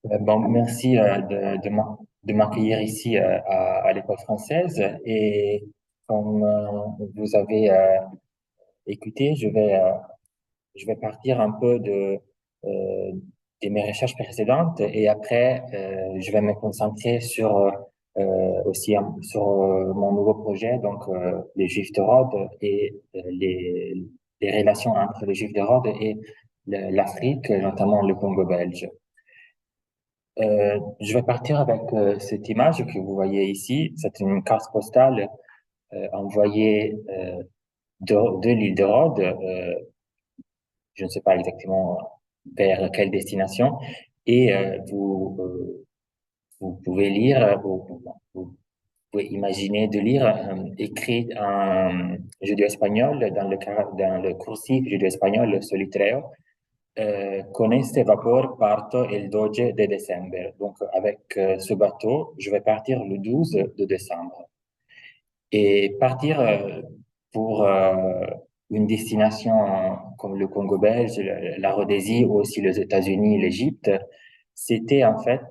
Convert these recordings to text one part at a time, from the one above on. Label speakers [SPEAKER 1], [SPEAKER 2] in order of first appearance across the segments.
[SPEAKER 1] Bon, merci de m'accueillir ici à l'école française. Et comme vous avez écouté, je vais partir un peu euh, de mes recherches précédentes et après, je vais me concentrer sur sur mon nouveau projet, donc les Juifs de Rhodes et les relations entre les Juifs de Rhodes et l'Afrique, notamment le Congo belge. Je vais partir avec cette image que vous voyez ici. C'est une carte postale envoyée de l'île de Rhodes. Je ne sais pas exactement vers quelle destination. Et vous pouvez lire, vous pouvez imaginer de lire écrit en judéo-espagnol dans le cursif judéo-espagnol Solitreo. Con este vapor parto il 12 de décembre. Donc, avec ce bateau, je vais partir le 12 de décembre. Et partir pour une destination comme le Congo belge, la Rhodésie ou aussi les États-Unis, l'Égypte, c'était en fait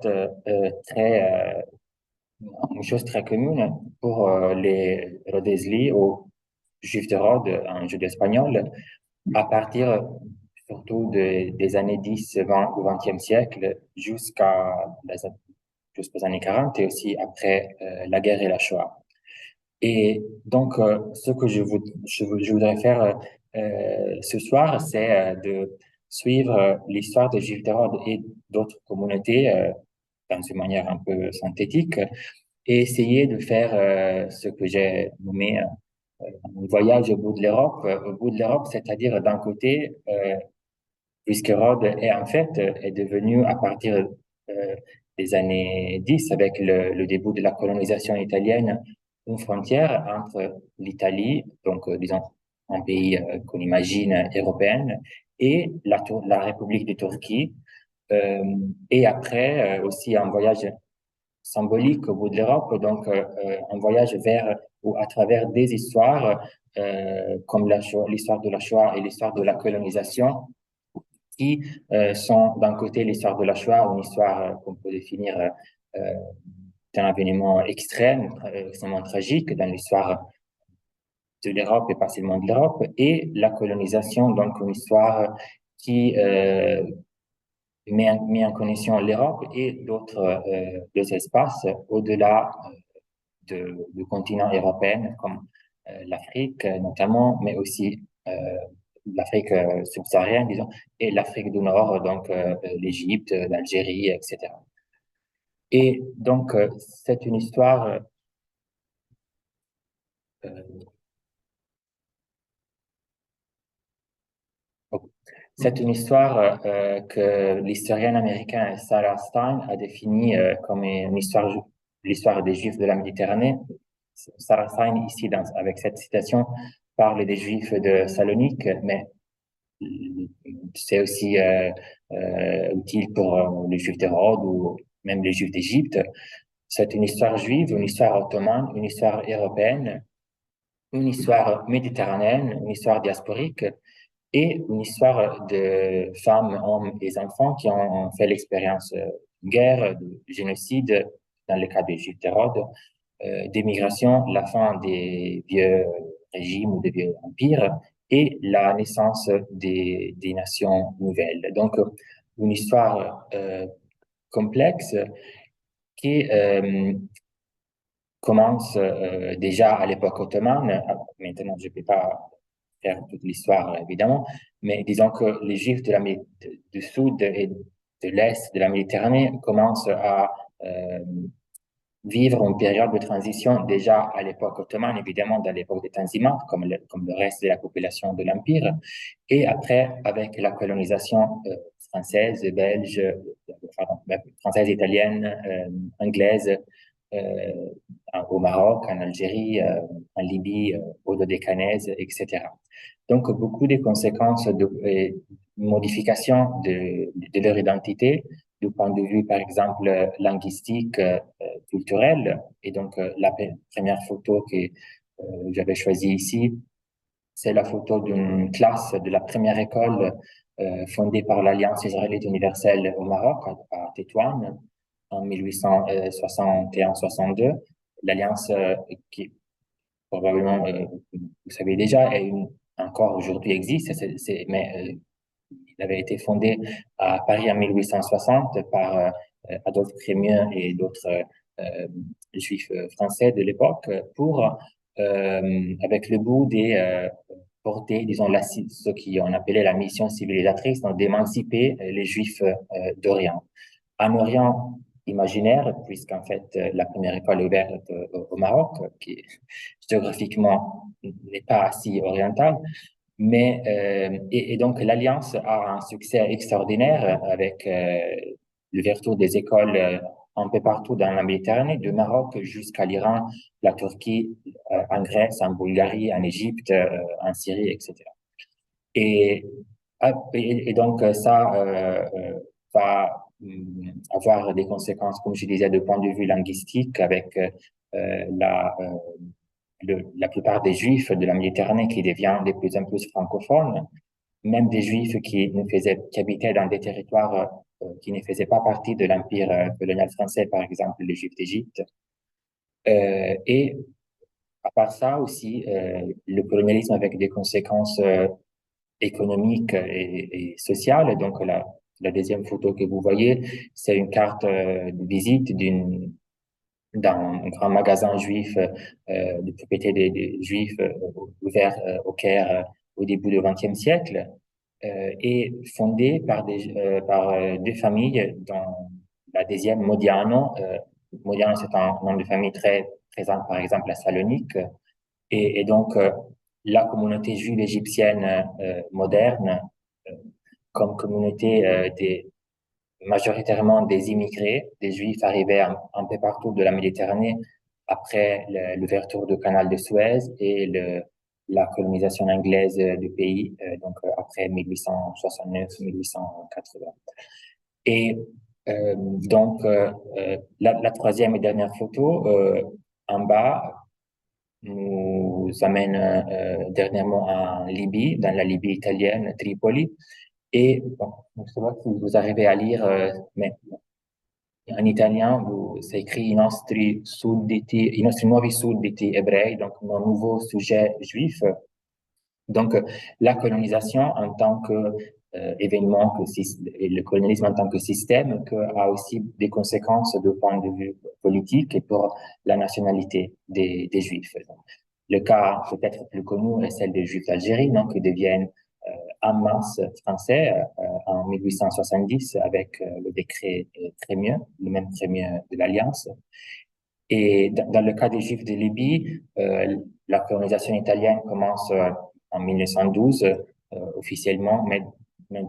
[SPEAKER 1] une chose très commune pour les Rhodésiens ou Juifs de Rhodes en jeu espagnol à partir surtout des années 10, 20 ou 20e siècle jusqu'aux années 40 et aussi après la guerre et la Shoah. Et donc, ce que je voudrais faire ce soir, c'est de suivre l'histoire des Juifs d'Hérode et d'autres communautés dans une manière un peu synthétique et essayer de faire ce que j'ai nommé un voyage au bout de l'Europe. Au bout de l'Europe, c'est-à-dire d'un côté, puisque Rhodes est en fait est devenu à partir euh, des années 10 avec le début de la colonisation italienne une frontière entre l'Italie, donc disons un pays qu'on imagine européen, et la République de Turquie. Euh, et après aussi un voyage symbolique au bout de l'Europe, donc un voyage vers ou à travers des histoires comme l'histoire de la Shoah et l'histoire de la colonisation qui sont d'un côté l'histoire de la Shoah, une histoire qu'on peut définir euh, d'un événement extrême, extrêmement tragique dans l'histoire de l'Europe et pas seulement de l'Europe, et la colonisation, donc une histoire qui met en connexion l'Europe et d'autres espaces au-delà du continent européen, comme l'Afrique notamment, mais aussi l'Afrique subsaharienne, disons, et l'Afrique du Nord, donc l'Égypte, l'Algérie, etc. Et donc, c'est une histoire, euh, c'est une histoire que l'historienne américaine Sarah Stein a définie comme une histoire, l'histoire des Juifs de la Méditerranée. Sarah Stein, ici, avec cette citation, parle des Juifs de Salonique, mais c'est aussi utile pour les Juifs d'Hérode ou même les Juifs d'Égypte. C'est une histoire juive, une histoire ottomane, une histoire européenne, une histoire méditerranéenne, une histoire diasporique et une histoire de femmes, hommes et enfants qui ont fait l'expérience de guerre, de génocide, dans le cas des Juifs d'Hérode, d'émigration, la fin des vieux régimes ou des vieux empires et la naissance des nations nouvelles. Donc, une histoire complexe qui commence déjà à l'époque ottomane. Maintenant, je ne peux pas faire toute l'histoire, évidemment, mais disons que les Juifs du Sud et de l'Est de la Méditerranée commencent à euh, vivre une période de transition déjà à l'époque ottomane, évidemment, dans l'époque des Tanzimat, comme le reste de la population de l'Empire, et après, avec la colonisation française, belge, française, italienne, anglaise, euh, au Maroc, en Algérie, en Libye, au Dodécanèse, etc. Donc, beaucoup de conséquences de modification de leur identité, du point de vue, par exemple, linguistique, culturel. Et donc, la première photo que j'avais choisie ici c'est la photo d'une classe de la première école fondée par l'Alliance israélite universelle au Maroc, à Tétouan, en 1861-62. L'Alliance qui, probablement, vous savez déjà, encore aujourd'hui existe, mais il avait été fondé à Paris en 1860 par Adolphe Crémieux et d'autres euh, juifs français de l'époque avec le bout porter, disons, ce qu'on appelait la mission civilisatrice, donc d'émanciper les juifs d'Orient. En Orient imaginaire, puisqu'en fait, la première école est ouverte au Maroc, qui géographiquement n'est pas si orientale, mais et donc l'Alliance a un succès extraordinaire avec l'ouverture des écoles un peu partout dans la Méditerranée, du Maroc jusqu'à l'Iran, la Turquie, en Grèce, en Bulgarie, en Égypte, en Syrie, etc. Et, et donc ça va avoir des conséquences, comme je disais, de point de vue linguistique, avec la plupart des Juifs de la Méditerranée qui deviennent de plus en plus francophones, même des Juifs qui habitaient dans des territoires qui ne faisaient pas partie de l'empire colonial français, par exemple les Juifs d'Égypte. Et à part ça aussi, le colonialisme avec des conséquences économiques et sociales. Donc la deuxième photo que vous voyez, c'est une carte de visite d'un grand magasin juif de propriété des Juifs ouvert au Caire au début du XXe siècle et fondé par deux familles, dont la deuxième, Modiano. Modiano, c'est un nom de famille très présent, par exemple, à Salonique. Et donc, la communauté juive égyptienne moderne, euh, comme communauté majoritairement des immigrés, des juifs arrivés un peu partout de la Méditerranée après l'ouverture du canal de Suez et la colonisation anglaise du pays, donc après 1869-1880. Et donc, la troisième et dernière photo, en bas, nous amène dernièrement en Libye, dans la Libye italienne, Tripoli. Et bon, je ne sais pas si vous arrivez à lire, mais en italien, c'est écrit I nostri nuovi sudditi ebrei, donc nos nouveaux sujets juifs. Donc, la colonisation en tant que événement, et le colonialisme en tant que système, a aussi des conséquences de point de vue politique et pour la nationalité des Juifs. Le cas peut-être plus connu est celle des Juifs d'Algérie, donc, qui deviennent en masse français en 1870 avec le décret Crémieux, le même Crémieux de l'Alliance. Et dans le cas des Juifs de Libye, la colonisation italienne commence en 1912 officiellement, mais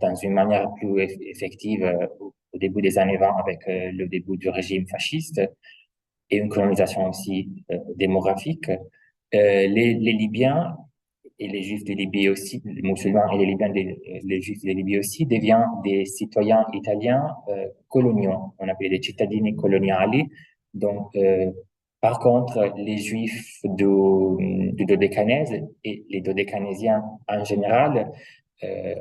[SPEAKER 1] dans une manière plus effective au début des années 20 avec le début du régime fasciste et une colonisation aussi démographique. Les Libyens et les Juifs de Libye aussi, les musulmans et les Libyens, les Juifs de Libye aussi, deviennent des citoyens italiens coloniaux. On appelle les cittadini coloniali. Donc, par contre, les Juifs du Dodécanèse et les Dodécanésiens en général, euh,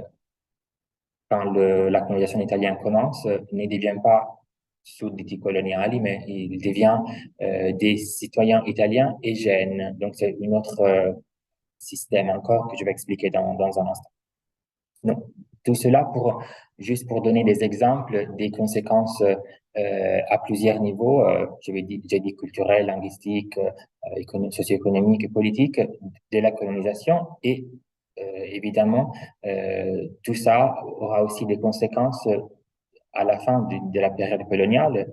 [SPEAKER 1] quand la colonisation italienne commence, ne deviennent pas sudditi coloniali, mais ils deviennent des citoyens italiens et gènes. Donc, c'est une autre système encore que je vais expliquer dans un instant. Donc, tout cela juste pour donner des exemples des conséquences à plusieurs niveaux, j'ai dit culturel, linguistique, socio-économique et politique de la colonisation et évidemment, tout ça aura aussi des conséquences à la fin de la période coloniale,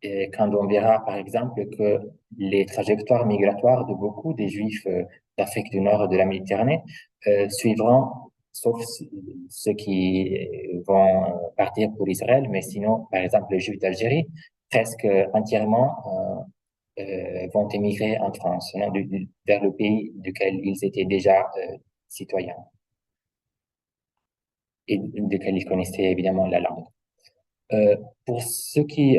[SPEAKER 1] et quand on verra, par exemple, que les trajectoires migratoires de beaucoup des Juifs d'Afrique du Nord et de la Méditerranée suivront, sauf ceux qui vont partir pour Israël, mais sinon, par exemple, les Juifs d'Algérie, presque entièrement vont émigrer en France, non, vers le pays duquel ils étaient déjà citoyens et duquel ils connaissaient évidemment la langue. Pour ce qui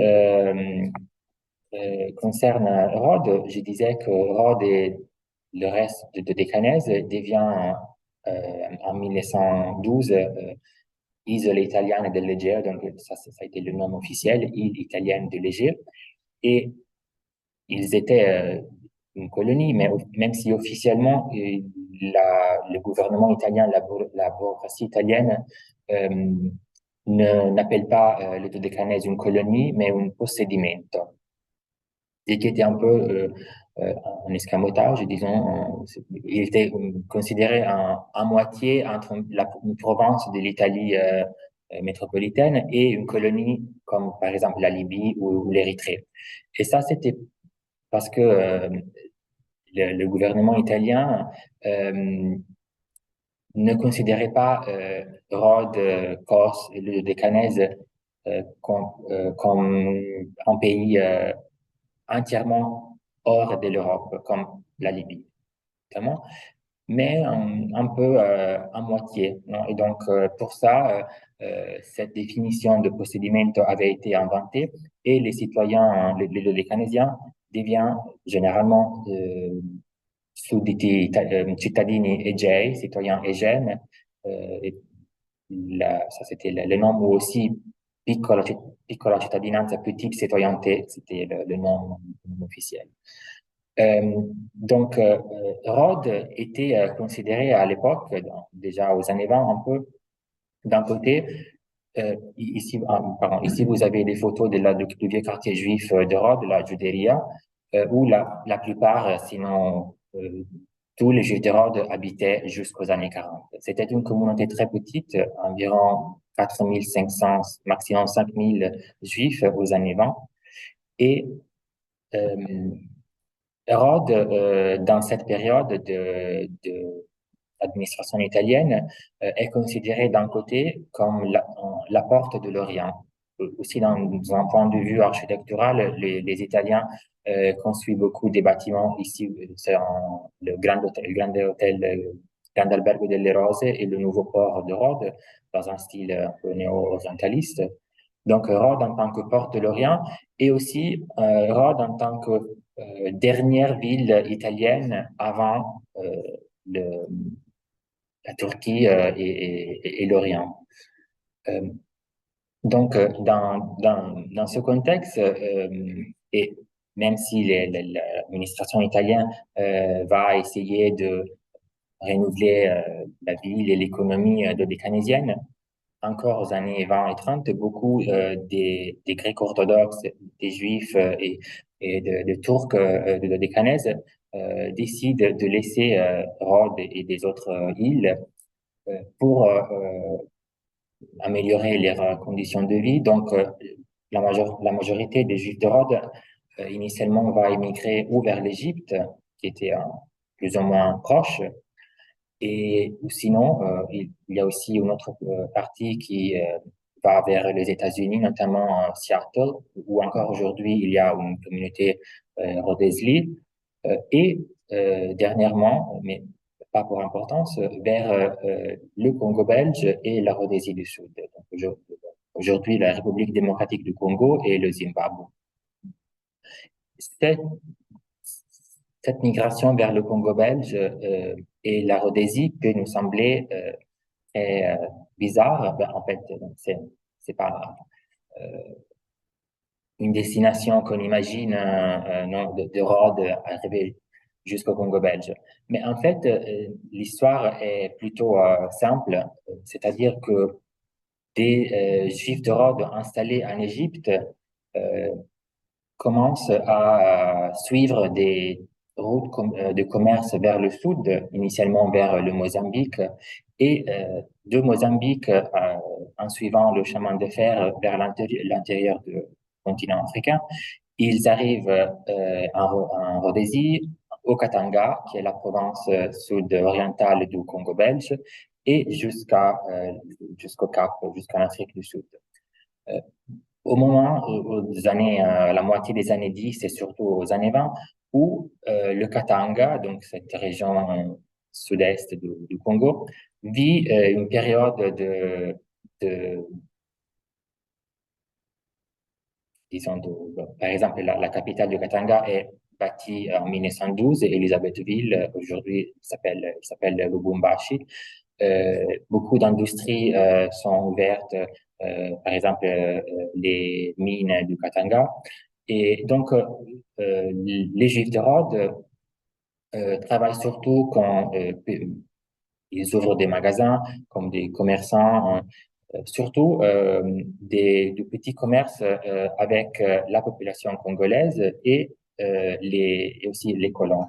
[SPEAKER 1] concerne Rhodes, je disais que Rhodes et le reste de Décanèse devient en 1912, Isole italiane dell'Egeo, donc ça a été le nom officiel, île italienne de l'Égée. Et ils étaient une colonie, mais même si officiellement, le gouvernement italien, la bureaucratie italienne euh, n'appelle pas le Dodecanese une colonie, mais un possedimento, et qui était un peu en escamotage, disons. Il était considéré à moitié entre une province de l'Italie métropolitaine et une colonie comme par exemple la Libye ou l'Érythrée. Et ça, c'était parce que le gouvernement italien ne considérait pas Rhodes, Corse et le Dodecanèse comme un pays entièrement hors de l'Europe, comme la Libye, notamment, mais un peu à moitié. Non? Et donc, pour ça, cette définition de possedimento avait été inventée et les citoyens, les Canadiens, deviennent généralement sudditi cittadini egei, citoyens égènes. Et ça, c'était le nom, ou aussi piccola cittadinanza, petite citoyenneté, c'était le nom officiel. Donc, Rhodes était considéré à l'époque, déjà aux années 20 un peu, d'un côté, ici, pardon, ici vous avez des photos du vieux quartier juif de Rhodes, la Juderia, où la plupart, sinon tous les juifs de Rhodes habitaient jusqu'aux années 40. C'était une communauté très petite, environ 4500, maximum 5000 juifs aux années 20. Et euh, Rhodes, dans cette période de l'administration italienne, est considérée d'un côté comme la porte de l'Orient. Aussi, dans un point de vue architectural, les Italiens construisent beaucoup des bâtiments ici, c'est le Grande Hotel, Grande Albergo delle Rose et le nouveau port de Rhodes, dans un style un peu néo-orientaliste. Donc, Rhodes en tant que porte de l'Orient et aussi Rhodes en tant que dernière ville italienne avant le, la Turquie et l'Orient. Euh, donc, dans ce contexte, et même si l'administration italienne va essayer de renouveler la ville et l'économie dodécanésienne, encore aux années 20 et 30, beaucoup des Grecs orthodoxes, des Juifs et de Turcs de Dodécanèse décident de laisser Rhodes et des autres îles pour améliorer leurs conditions de vie. Donc, la majorité des Juifs de Rhodes initialement va émigrer ou vers l'Égypte, qui était plus ou moins proche, et ou sinon, il y a aussi une autre partie qui va vers les États-Unis, notamment Seattle, où encore aujourd'hui, il y a une communauté rhodésie. Et dernièrement, mais pas pour importance, vers le Congo belge et la Rhodésie du Sud. Donc, aujourd'hui, la République démocratique du Congo et le Zimbabwe. Cette, cette migration vers le Congo belge et la Rhodésie peut nous sembler très bizarre. Ben, en fait, c'est pas une destination qu'on imagine non, de Rhodes arriver jusqu'au Congo belge. Mais en fait, l'histoire est plutôt simple, c'est-à-dire que des Juifs de Rhodes installés en Égypte euh, commence à suivre des routes de commerce vers le sud, initialement vers le Mozambique, et de Mozambique, en suivant le chemin de fer vers l'intérieur du continent africain, ils arrivent en Rhodésie, au Katanga, qui est la province sud-orientale du Congo belge, et jusqu'au Cap, jusqu'en Afrique du Sud. Euh, Au moment, aux années, la moitié des années 10 et surtout aux années 20, où le Katanga, donc cette région sud-est du Congo, vit une période de disons, par exemple, la capitale du Katanga est bâti en 1912, Elisabethville, aujourd'hui, il s'appelle Lubumbashi. Beaucoup d'industries sont ouvertes, par exemple les mines du Katanga. Et donc, les Juifs de Rhodes travaillent surtout quand ils ouvrent des magasins, comme des commerçants, surtout de petits commerces avec la population congolaise et aussi les colons.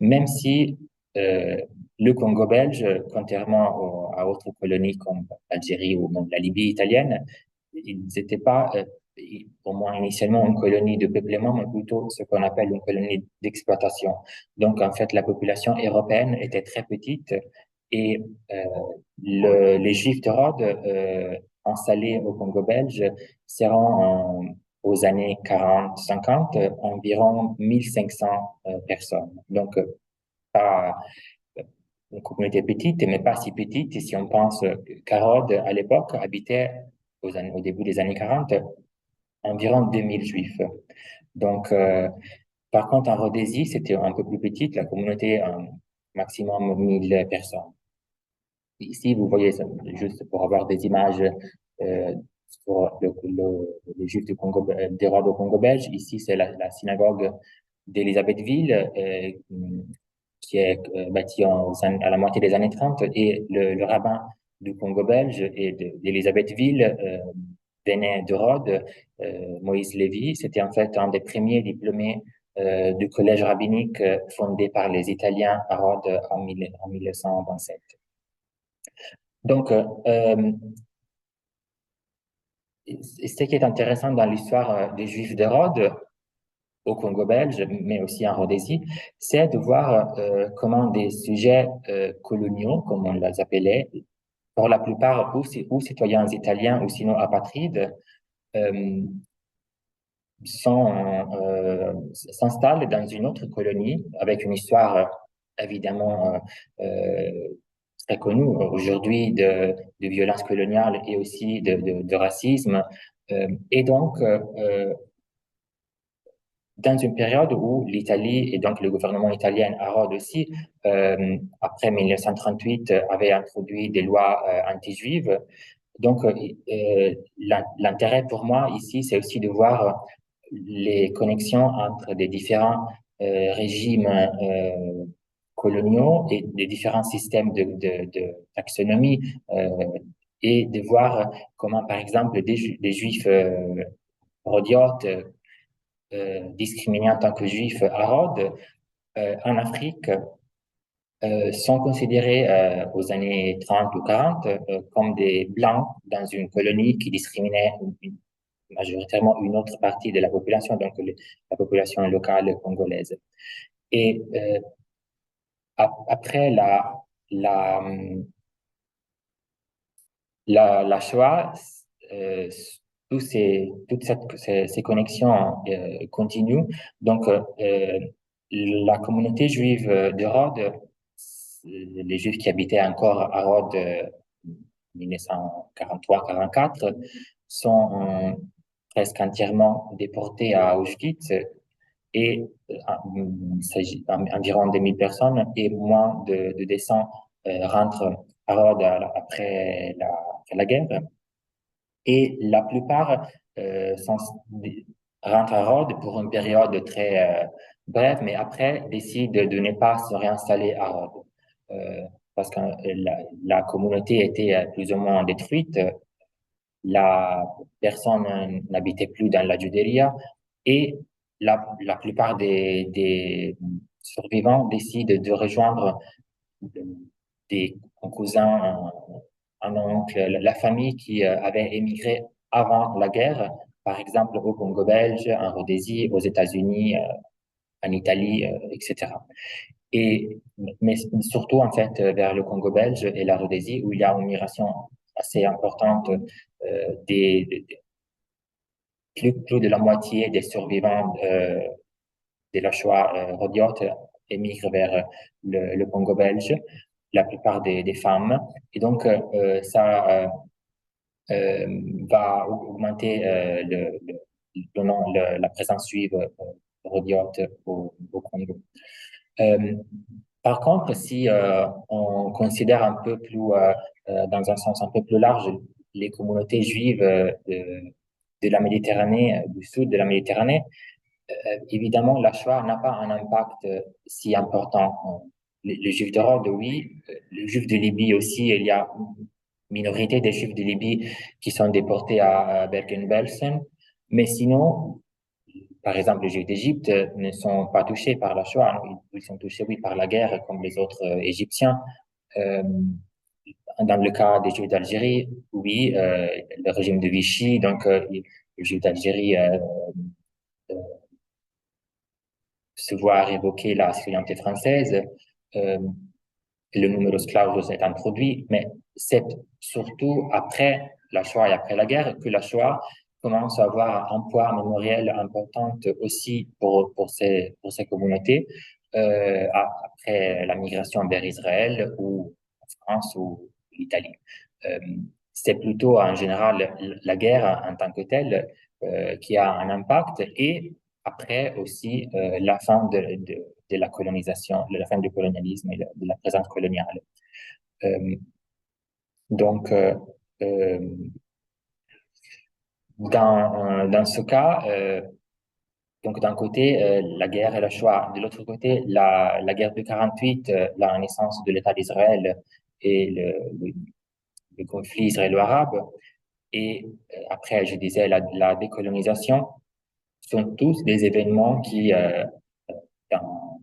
[SPEAKER 1] Même si le Congo belge, contrairement à autres colonies comme l'Algérie ou même la Libye italienne, ils n'étaient pas, au moins initialement, une colonie de peuplement, mais plutôt ce qu'on appelle une colonie d'exploitation. Donc, en fait, la population européenne était très petite et les Juifs de Rhodes installés au Congo belge seront aux années 40-50 environ 1500 personnes. Donc, pas une communauté petite, mais pas si petite. Et si on pense qu'Hérode, à l'époque, habitait au début des années 40 environ 2000 Juifs. Donc, par contre, en Rhodésie, c'était un peu plus petite, la communauté, maximum 1000 personnes. Ici, vous voyez, juste pour avoir des images sur les Juifs du Congo, des rois au Congo belge, ici, c'est la synagogue d'Élisabethville, qui est bâtie à la moitié des années 30, et le rabbin du Congo belge et d'Élisabethville venait de Rhodes, Moïse Lévy. C'était en fait un des premiers diplômés du collège rabbinique fondé par les Italiens à Rhodes en 1927. Donc, ce qui est intéressant dans l'histoire des Juifs de Rhodes, au Congo belge, mais aussi en Rhodésie, c'est de voir comment des sujets coloniaux, comme on les appelait, pour la plupart ou citoyens italiens ou sinon apatrides, euh, s'installent dans une autre colonie avec une histoire évidemment très connue aujourd'hui de violence coloniale et aussi de racisme. Et donc, dans une période où l'Italie et donc le gouvernement italien à Rhodes aussi, après 1938, avait introduit des lois anti-juives. Donc, l'intérêt pour moi ici, c'est aussi de voir les connexions entre des différents régimes coloniaux et des différents systèmes de taxonomie et de voir comment, par exemple, des juifs rhodiotes discriminés en tant que juifs à Rhodes, en Afrique, sont considérés aux années 30 ou 40 comme des blancs dans une colonie qui discriminait majoritairement une autre partie de la population, donc la population locale congolaise. Et après la, la Shoah, euh, ces connexions continuent. Donc, la communauté juive de Rhodes, les Juifs qui habitaient encore à Rhodes 1943-44, sont presque entièrement déportés à Auschwitz et il s'agit d'environ 2000 personnes et moins de 200 rentrent à Rhodes après la guerre. Et la plupart rentrent à Rhodes pour une période très brève, mais après décident de ne pas se réinstaller à Rhodes parce que la communauté était plus ou moins détruite. La personne n'habitait plus dans la Judéa et la plupart des survivants décident de rejoindre des cousins, un oncle, la famille qui avait émigré avant la guerre, par exemple au Congo belge, en Rhodésie, aux États-Unis, en Italie, etc. Et, mais surtout, en fait, vers le Congo belge et la Rhodésie, où il y a une migration assez importante plus de la moitié des survivants de la Shoah rhodiote émigrent vers le Congo belge, la plupart des femmes. Et donc, ça va augmenter la présence juive chypriotes au Congo. Euh, Par contre, si on considère un peu plus, dans un sens un peu plus large, les communautés juives de la Méditerranée, du sud de la Méditerranée, évidemment, la Shoah n'a pas un impact si important. Les Juifs de Rhodes, oui, les Juifs de Libye aussi, il y a une minorité des Juifs de Libye qui sont déportés à Bergen-Belsen, mais sinon, par exemple, les Juifs d'Égypte ne sont pas touchés par la Shoah, ils sont touchés, oui, par la guerre, comme les autres Égyptiens. Euh, dans le cas des Juifs d'Algérie, oui, le régime de Vichy, donc les Juifs d'Algérie se voient révoquer la citoyenneté française. Euh, le numerus clausus est introduit, mais c'est surtout après la Shoah et après la guerre que la Shoah commence à avoir un poids mémoriel important aussi pour ces communautés, après la migration vers Israël ou en France ou l'Italie. Euh, c'est plutôt en général la guerre en tant que telle qui a un impact et après aussi la fin de la colonisation, la fin du colonialisme et de la présence coloniale. Euh, donc, euh, dans ce cas, donc d'un côté, la guerre et le choix, de l'autre côté, la guerre de 48, la naissance de l'État d'Israël et le conflit israélo-arabe, et après, je disais, la décolonisation, sont tous des événements qui, dans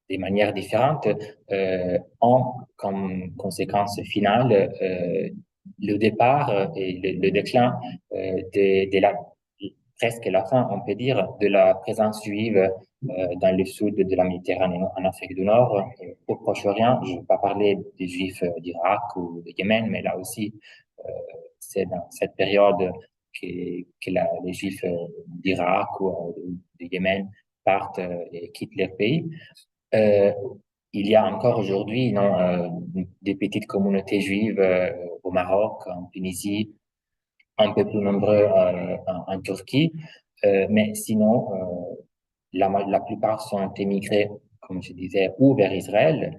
[SPEAKER 1] des manières différentes, ont comme conséquence finale le départ et le déclin presque la fin, on peut dire, de la présence juive dans le sud de la Méditerranée, en Afrique du Nord, au Proche-Orient. Je ne vais pas parler des Juifs d'Irak ou de Yémen, mais là aussi, c'est dans cette période les Juifs d'Irak ou de Yémen partent et quittent leur pays. Euh, il y a encore aujourd'hui non, des petites communautés juives au Maroc, en Tunisie, un peu plus nombreux en Turquie, mais sinon, la plupart sont émigrés, comme je disais, ou vers Israël,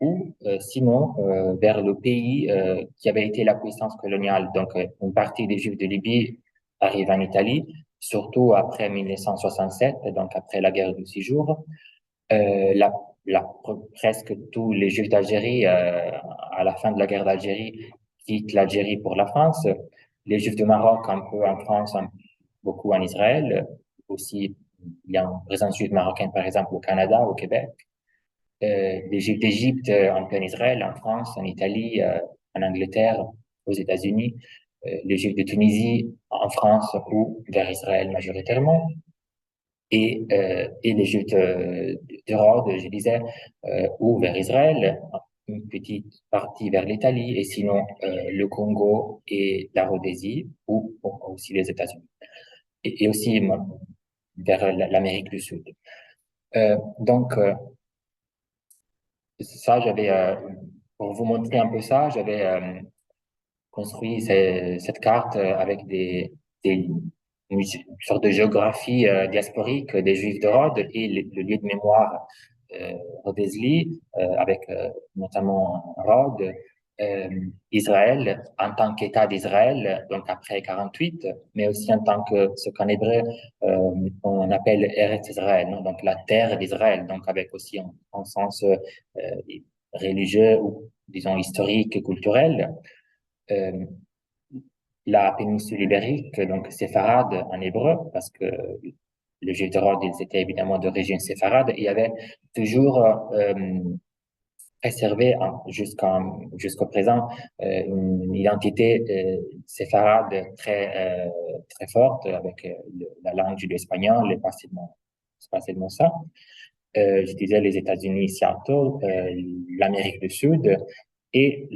[SPEAKER 1] ou sinon vers le pays qui avait été la puissance coloniale. Donc, une partie des Juifs de Libye arrive en Italie, surtout après 1967, donc après la guerre du 6 jours. Euh, la, Presque tous les Juifs d'Algérie, à la fin de la guerre d'Algérie, quittent l'Algérie pour la France. Les Juifs du Maroc, un peu en France, beaucoup en Israël. Aussi, il y a une présence juive marocaine, par exemple, au Canada, au Québec. Les Juifs d'Égypte, un peu en Israël, en France, en Italie, en Angleterre, aux États-Unis. Les Juifs de Tunisie, en France ou vers Israël majoritairement et les Juifs de Rhodes, je disais, ou vers Israël, une petite partie vers l'Italie, et sinon le Congo et la Rhodésie, ou aussi les États-Unis, et aussi vers l'Amérique du Sud. Donc, ça, pour vous montrer un peu ça, j'avais construit cette carte avec une sorte de géographie diasporique des Juifs de Rhodes et le lieu de mémoire Rhodesli, avec notamment Rhodes, euh, Israël en tant qu'État d'Israël, donc après 48, mais aussi en tant que ce qu'en hébreu on appelle Eretz Israël, non? Donc la terre d'Israël, donc avec aussi un sens religieux ou disons historique et culturel. Euh, la péninsule ibérique, donc séfarade en hébreu, parce que les Juifs de Rhodes, ils étaient évidemment d'origine séfarade, et il y avait toujours préservé jusqu'au présent une identité séfarade très forte avec la langue de l'espagnol, et pas seulement ça. Je disais les États-Unis, Seattle, l'Amérique du Sud et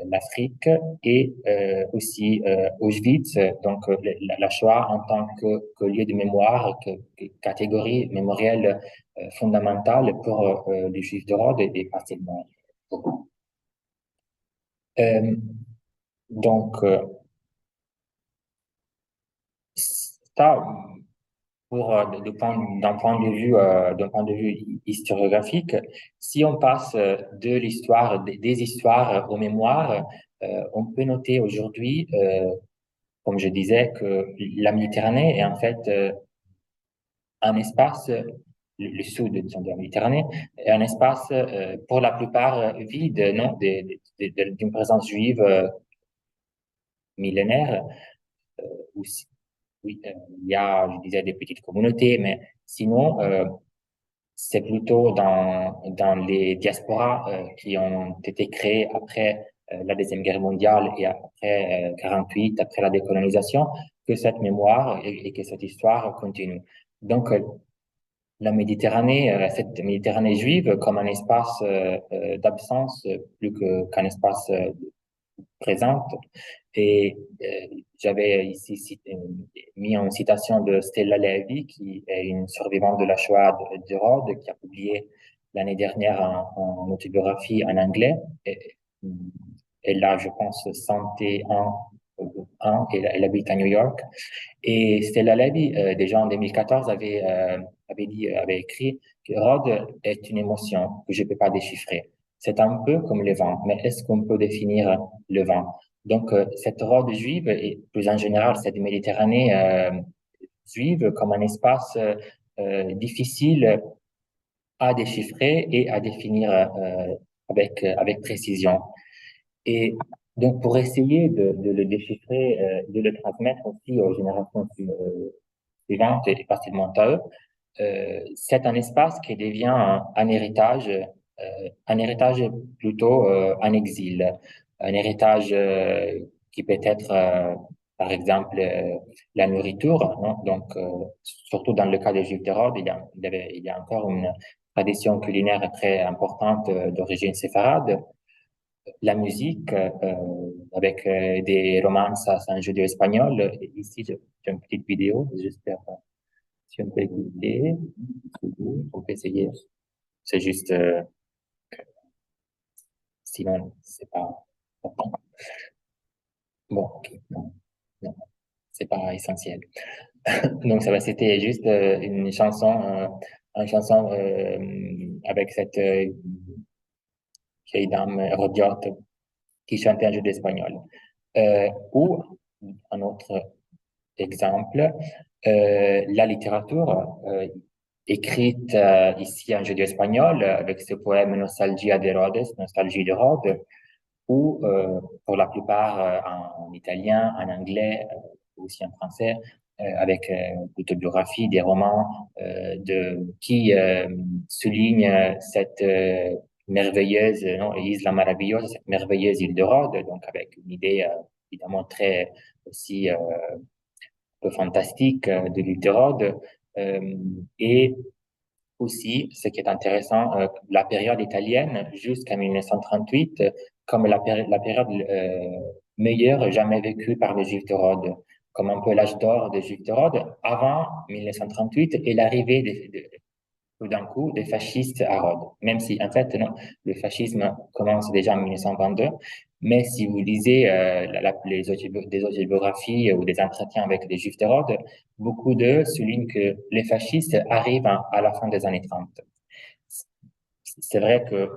[SPEAKER 1] l'Afrique et aussi Auschwitz, donc la Shoah en tant que lieu de mémoire, que catégorie mémorielle fondamentale pour les Juifs de Rhodes et pas seulement pour eux. Euh, donc, ça, d'un point de vue historiographique, si on passe de l'histoire, des histoires aux mémoires, on peut noter aujourd'hui, comme je disais, que la Méditerranée est en fait un espace, le sud, disons, de la Méditerranée, est un espace pour la plupart vide, non, d'une présence juive millénaire. Aussi, oui, il y a, je disais, des petites communautés, mais sinon, c'est plutôt dans les diasporas qui ont été créées après la Deuxième Guerre mondiale et après 48, après la décolonisation, que cette mémoire et que cette histoire continue. Donc, la Méditerranée, cette Méditerranée juive comme un espace d'absence plus qu'un espace présente. Et j'avais ici mis en citation de Stella Levy, qui est une survivante de la Shoah de Rhodes, qui a publié l'année dernière en autobiographie en anglais. Elle a, je pense, 101 ans, elle habite à New York. Et Stella Levy, déjà en 2014, avait écrit que Rhodes est une émotion que je ne peux pas déchiffrer. C'est un peu comme le vent, mais est-ce qu'on peut définir le vent? Donc, cette Rhodes juive, et plus en général, cette Méditerranée juive, comme un espace difficile à déchiffrer et à définir avec précision. Et donc, pour essayer de le déchiffrer, de le transmettre aussi aux générations suivantes et facilement à eux, c'est un espace qui devient un héritage plutôt en exil, un héritage qui peut être, par exemple, la nourriture, non? Donc, surtout dans le cas des Juifs de Rhodes, il y a encore une tradition culinaire très importante d'origine séfarade, la musique avec des romances en judéo-espagnol. Ici, j'ai une petite vidéo, j'espère si on peut écouter. On peut essayer. C'est juste, sinon, c'est pas important. Bon, ok, non, non, c'est pas essentiel. Donc, ça va, c'était juste une chanson avec cette vieille dame Rodiot qui chantait un jeu d'espagnol. Ou un autre exemple, la littérature écrite ici en jeu espagnol avec ce poème Nostalgia de Rhodes, Nostalgie de Rhodes, ou pour la plupart en italien, en anglais, aussi en français, avec l'autobiographie, des romans qui soulignent cette merveilleuse, non, Isla Maravillosa, cette merveilleuse île de Rhodes, donc avec une idée évidemment très aussi peu fantastique de l'île de Rhodes. Et aussi, ce qui est intéressant, la période italienne jusqu'à 1938 comme la période meilleure jamais vécue par les Juifs de Rhodes, comme un peu l'âge d'or des Juifs de Rhodes, avant 1938 et l'arrivée tout d'un coup des fascistes à Rhodes. Même si, en fait, non, le fascisme commence déjà en 1922, mais si vous lisez des autobiographies ou des entretiens avec des Juifs de Rhodes, beaucoup d'eux soulignent que les fascistes arrivent à la fin des années 30. C'est vrai que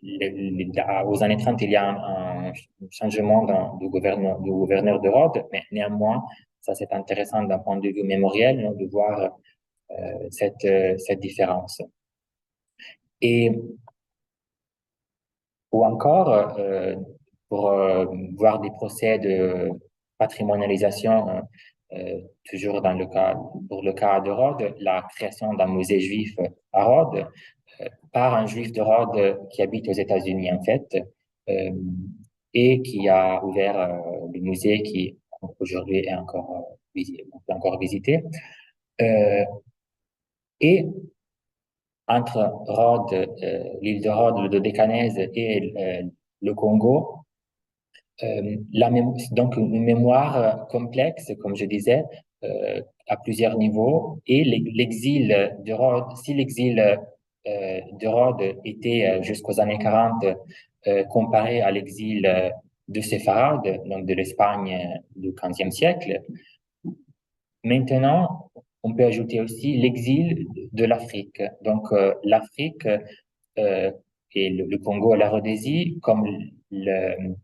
[SPEAKER 1] aux années 30, il y a un changement du gouverneur de Rhodes, mais néanmoins, ça c'est intéressant d'un point de vue mémoriel, non, de voir cette différence. Et, ou encore, pour voir des procès de patrimonialisation, toujours pour le cas de Rhodes, la création d'un musée juif à Rhodes, par un juif de Rhodes qui habite aux États-Unis, en fait, euh, et qui a ouvert le musée qui aujourd'hui est encore visité. Euh, et entre Rhodes, l'île de Rhodes, le Dodécanèse et le Congo. Donc une mémoire complexe, comme je disais, à plusieurs niveaux. Et l'exil de Rhodes, si l'exil de Rhodes était jusqu'aux années 40 comparé à l'exil de Séfarade, donc de l'Espagne du XVe siècle, Maintenant, on peut ajouter aussi l'exil de l'Afrique. Donc, l'Afrique et le Congo et la Rhodésie comme une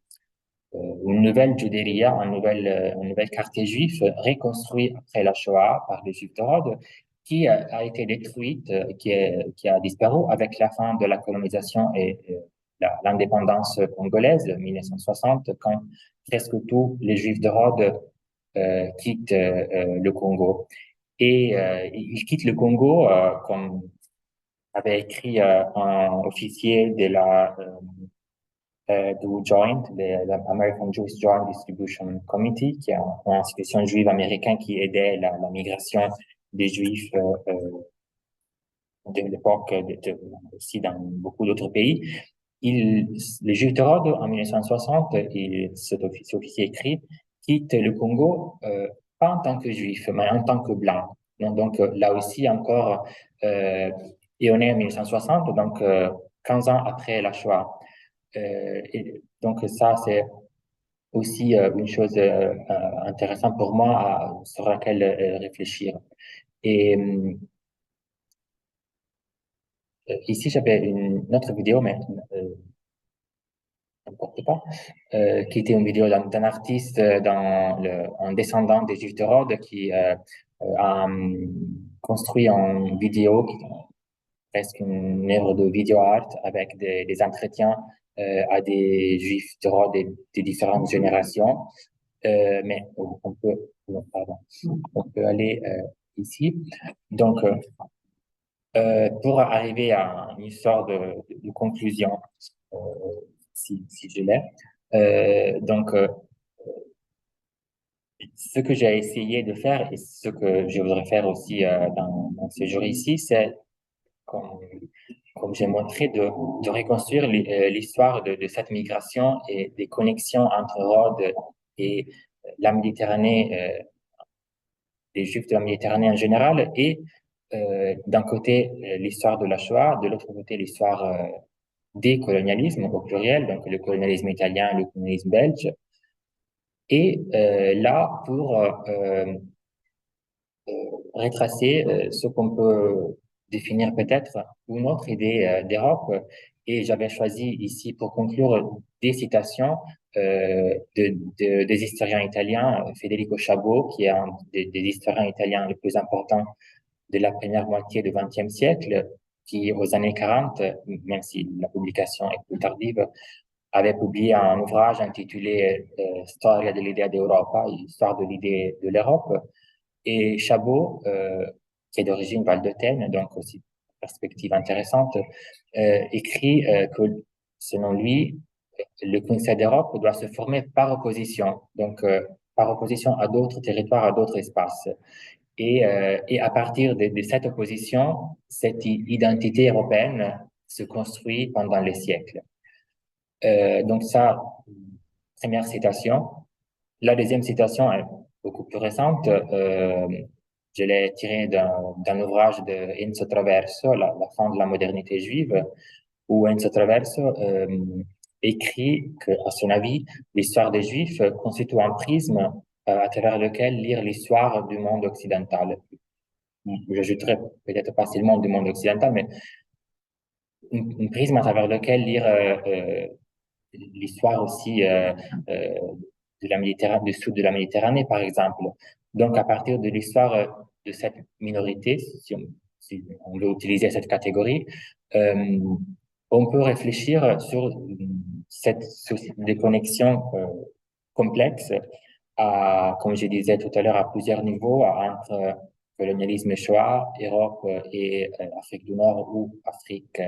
[SPEAKER 1] nouvelle Judéria, un nouvel quartier juif reconstruit après la Shoah par les Juifs de Rhodes, qui a été détruite, qui a disparu avec la fin de la colonisation et l'indépendance congolaise, 1960, quand presque tous les Juifs de Rhodes quittent le Congo. Et ils quittent le Congo, comme avait écrit un officier de du Joint, de l'American Jewish Joint Distribution Committee, qui est une institution juive américaine qui aidait la migration des Juifs de l'époque, aussi dans beaucoup d'autres pays. Les Juifs de Rhodes, en 1960, cet officier écrit, quitte le Congo, pas en tant que Juif, mais en tant que blanc. Donc, là aussi, encore, et on est en 1960, donc 15 ans après la Shoah. Et donc, ça, c'est aussi une chose intéressante pour moi sur laquelle réfléchir. Et ici, j'avais une autre vidéo, mais n'importe pas, qui était une vidéo d'un artiste, un descendant des Juifs de Rhodes qui a construit une vidéo, presque une œuvre de vidéo art avec des entretiens à des Juifs de Rhodes de différentes générations. Mais on peut, non, pardon, on peut aller ici. Donc, pour arriver à une sorte de conclusion, euh, si je l'ai. Donc, ce que j'ai essayé de faire et ce que je voudrais faire aussi dans ce jour ici, c'est, comme, comme j'ai montré, de reconstruire l'histoire de cette migration et des connexions entre Rhodes et la Méditerranée, les Juifs de la Méditerranée en général, et d'un côté l'histoire de la Shoah, de l'autre côté l'histoire des colonialismes au pluriel, donc le colonialisme italien et le colonialisme belge. Et là, pour retracer ce qu'on peut définir peut-être une autre idée d'Europe. Et j'avais choisi ici pour conclure des citations des historiens italiens, Federico Chabot, qui est un des historiens italiens les plus importants de la première moitié du XXe siècle, qui aux années 40, même si la publication est plus tardive, avait publié un ouvrage intitulé Storia dell'idea d'Europa, histoire de l'idée de l'Europe. Et Chabot, qui est d'origine valdôtaine, donc aussi perspective intéressante, écrit que selon lui, le Conseil d'Europe doit se former par opposition, donc par opposition à d'autres territoires, à d'autres espaces. Et à partir de cette opposition, cette identité européenne se construit pendant les siècles. Donc ça, première citation. La deuxième citation est beaucoup plus récente. Je l'ai tirée d'un ouvrage de Enzo Traverso, la fin de la modernité juive, où Enzo Traverso écrit que, à son avis, l'histoire des Juifs constitue un prisme à travers lequel lire l'histoire du monde occidental. J'ajouterais peut-être pas seulement du monde occidental, mais un prisme à travers lequel lire l'histoire aussi de la Méditerranée, du sud de la Méditerranée, par exemple. Donc, à partir de l'histoire de cette minorité, si on veut utiliser cette catégorie, euh, on peut réfléchir sur des connexions complexes, comme je disais tout à l'heure, à plusieurs niveaux, entre colonialisme et Shoah, Europe et Afrique du Nord ou Afrique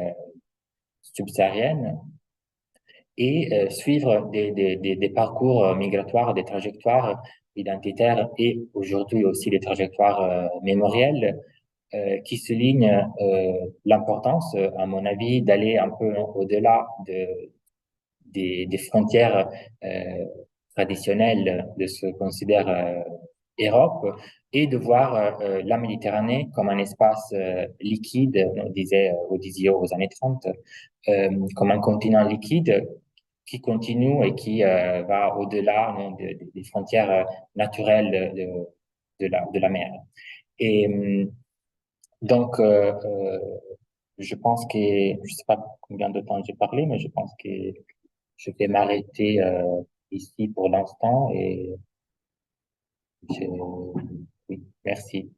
[SPEAKER 1] subsaharienne et suivre des parcours migratoires, des trajectoires identitaires et aujourd'hui aussi des trajectoires mémorielles qui soulignent l'importance, à mon avis, d'aller un peu au-delà des frontières euh, traditionnelles de ce qu'on considère Europe et de voir la Méditerranée comme un espace liquide, on disait Odysseus aux années 30, comme un continent liquide qui continue et qui va au-delà des frontières naturelles de la mer. Et donc, je pense que, je sais pas combien de temps j'ai parlé, mais je pense que je vais m'arrêter ici pour l'instant et oui, merci.